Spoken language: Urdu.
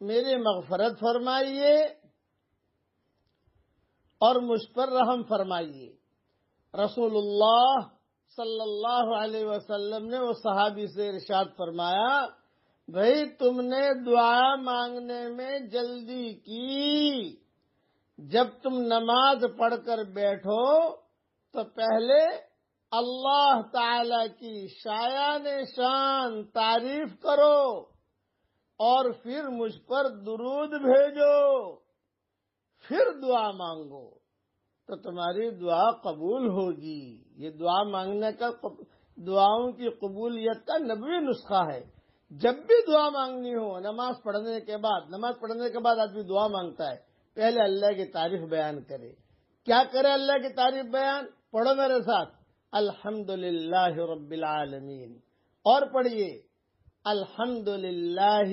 میری مغفرت فرمائیے اور مجھ پر رحم فرمائیے۔ رسول اللہ صلی اللہ علیہ وسلم نے وہ صحابی سے ارشاد فرمایا، بھائی تم نے دعا مانگنے میں جلدی کی، جب تم نماز پڑھ کر بیٹھو تو پہلے اللہ تعالی کی شایان شان تعریف کرو اور پھر مجھ پر درود بھیجو، پھر دعا مانگو تو تمہاری دعا قبول ہوگی۔ یہ دعا مانگنے کا دعاؤں کی قبولیت کا نبوی نسخہ ہے۔ جب بھی دعا مانگنی ہو نماز پڑھنے کے بعد آدمی دعا مانگتا ہے، پہلے اللہ کی تعریف بیان کرے۔ کیا کرے اللہ کی تعریف بیان؟ پڑھو میرے ساتھ، الحمدللہ رب العالمین، اور پڑھیے الحمدللہ